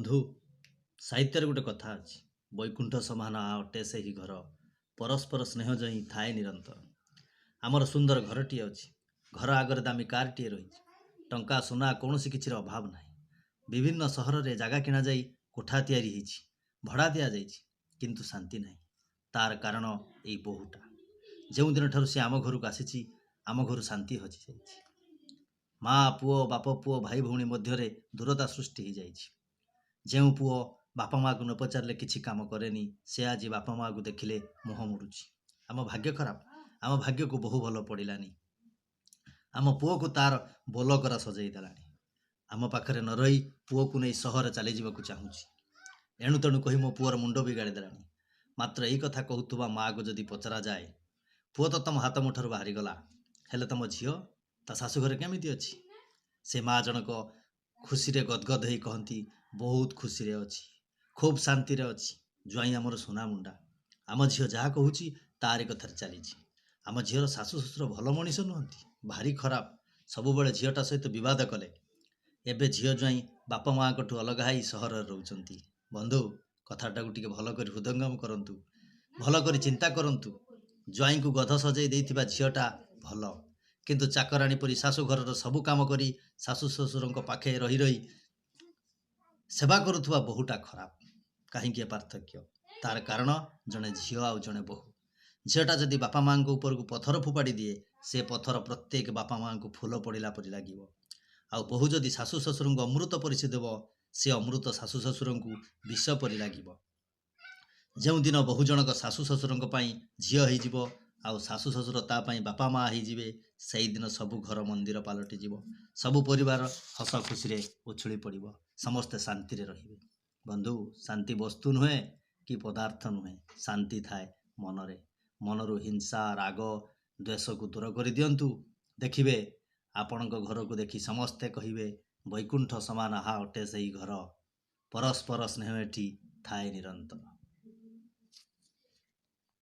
ବନ୍ଧୁ ସାହିତ୍ୟରେ ଗୋଟେ କଥା ଅଛି, ବୈକୁଣ୍ଠ ସମାନ ଅଟେ ସେହି ଘର, ପରସ୍ପର ସ୍ନେହ ଯହିଁ ଥାଏ ନିରନ୍ତର। ଆମର ସୁନ୍ଦର ଘରଟିଏ ଅଛି, ଘର ଆଗରେ ଦାମୀ କାରଟିଏ ରହିଛି। ଟଙ୍କା ସୁନା କୌଣସି কিছুର ଅଭାବ ନାହିଁ। ବିଭିନ୍ନ ସହରରେ ଜାଗା କିଣାଯାଇ କୋଠା ତିଆରି ହେଇଛି, ଭଡ଼ା ଦିଆଯାଇଛି, କିନ୍ତୁ ଶାନ୍ତି ନାହିଁ। ତାର କାରଣ ଏଇ ବୋହୂଟା। ଯେଉଁଦିନଠାରୁ ସେ ଆମ ଘରକୁ ଆସିଛି, ଆମ ଘରୁ ଶାନ୍ତି ହଜିଯାଇଛି। ମା ପୁଅ, ବାପ ପୁଅ, ଭାଇ ଭଉଣୀ ମଧ୍ୟରେ ଦୂରତା ସୃଷ୍ଟି ହେଇଯାଇଛି। ଯେଉଁ ପୁଅ ବାପା ମାଆକୁ ନ ପଚାରିଲେ କିଛି କାମ କରେନି, ସେ ଆଜି ବାପା ମାଆକୁ ଦେଖିଲେ ମୁହଁ ମୋଡୁଛି। ଆମ ଭାଗ୍ୟ ଖରାପ, ଆମ ଭାଗ୍ୟକୁ ବହୁ ଭଲ ପଡ଼ିଲାନି। ଆମ ପୁଅକୁ ତାର ବୋଲକରା ସଜେଇ ଦେଲାଣି। ଆମ ପାଖରେ ନ ରହି ପୁଅକୁ ନେଇ ସହର ଚାଲିଯିବାକୁ ଚାହୁଁଛି। ଏଣୁ ତେଣୁ କହି ମୋ ପୁଅର ମୁଣ୍ଡ ବିଗାଡ଼ି ଦେଲାଣି। ମାତ୍ର ଏଇ କଥା କହୁଥିବା ମାଆକୁ ଯଦି ପଚରାଯାଏ, ପୁଅ ତ ତମ ହାତ ମୁଠାରୁ ବାହାରିଗଲା, ହେଲେ ତମ ଝିଅ ତା ଶାଶୁଘରେ କେମିତି ଅଛି? ସେ ମା ଜଣକ ଖୁସିରେ ଗଦଗଦ ହେଇ କହନ୍ତି, ବହୁତ ଖୁସିରେ ଅଛି, ଖୁବ୍ ଶାନ୍ତିରେ ଅଛି। ଜ୍ୱାଇଁ ଆମର ସୁନା ମୁଣ୍ଡା। ଆମ ଝିଅ ଯାହା କହୁଛି ତାରି କଥାରେ ଚାଲିଛି। ଆମ ଝିଅର ଶାଶୁ ଶ୍ୱଶୁର ଭଲ ମଣିଷ ନୁହନ୍ତି, ଭାରି ଖରାପ, ସବୁବେଳେ ଝିଅଟା ସହିତ ବିବାଦ କଲେ। ଏବେ ଝିଅ ଜ୍ୱାଇଁ ବାପା ମାଆଙ୍କଠୁ ଅଲଗା ହେଇ ସହରରେ ରହୁଛନ୍ତି। ବନ୍ଧୁ, କଥାଟାକୁ ଟିକେ ଭଲ କରି ହୃଦୟଙ୍ଗମ କରନ୍ତୁ, ଭଲ କରି ଚିନ୍ତା କରନ୍ତୁ। ଜ୍ୱାଇଁଙ୍କୁ ଗଧ ସଜେଇ ଦେଇଥିବା ଝିଅଟା ଭଲ, କିନ୍ତୁ ଚାକରାଣୀ ପରି ଶାଶୁ ଘରର ସବୁ କାମ କରି ଶାଶୁ ଶ୍ୱଶୁରଙ୍କ ପାଖେ ରହି ରହି ସେବା କରୁଥିବା ବୋହୂଟା ଖରାପ। କାହିଁକି ଏ ପାର୍ଥକ୍ୟ? ତାର କାରଣ ଜଣେ ଝିଅ ଆଉ ଜଣେ ବୋହୂ। ଝିଅଟା ଯଦି ବାପା ମାଆଙ୍କ ଉପରକୁ ପଥର ଫୋପାଡ଼ି ଦିଏ, ସେ ପଥର ପ୍ରତ୍ୟେକ ବାପା ମାଆଙ୍କୁ ଫୁଲ ପଡ଼ିଲା ପରି ଲାଗିବ। ଆଉ ବୋହୂ ଯଦି ଶାଶୁ ଶ୍ୱଶୁରଙ୍କୁ ଅମୃତ ପରିଷି ଦେବ, ସେ ଅମୃତ ଶାଶୁ ଶ୍ୱଶୁରଙ୍କୁ ବିଷ ପରି ଲାଗିବ। ଯେଉଁଦିନ ବୋହୂ ଜଣକ ଶାଶୁ ଶ୍ୱଶୁରଙ୍କ ପାଇଁ ଝିଅ ହେଇଯିବ, ଆଉ ଶାଶୁ ଶ୍ୱଶୁର ତା ପାଇଁ ବାପା ମା ହେଇଯିବେ, ସେଇଦିନ ସବୁ ଘର ମନ୍ଦିର ପାଲଟିଯିବ। ସବୁ ପରିବାର ହସ ଖୁସିରେ ଉଛୁଳି ପଡ଼ିବ, ସମସ୍ତେ ଶାନ୍ତିରେ ରହିବେ। ବନ୍ଧୁ, ଶାନ୍ତି ବସ୍ତୁ ନୁହେଁ କି ପଦାର୍ଥ ନୁହେଁ, ଶାନ୍ତି ଥାଏ ମନରେ। ମନରୁ ହିଂସା, ରାଗ, ଦ୍ୱେଷକୁ ଦୂର କରିଦିଅନ୍ତୁ, ଦେଖିବେ ଆପଣଙ୍କ ଘରକୁ ଦେଖି ସମସ୍ତେ କହିବେ, ବୈକୁଣ୍ଠ ସମାନ ଅଟେ ସେହି ଘର, ପରସ୍ପର ସ୍ନେହ ଏଠି ଥାଏ ନିରନ୍ତର।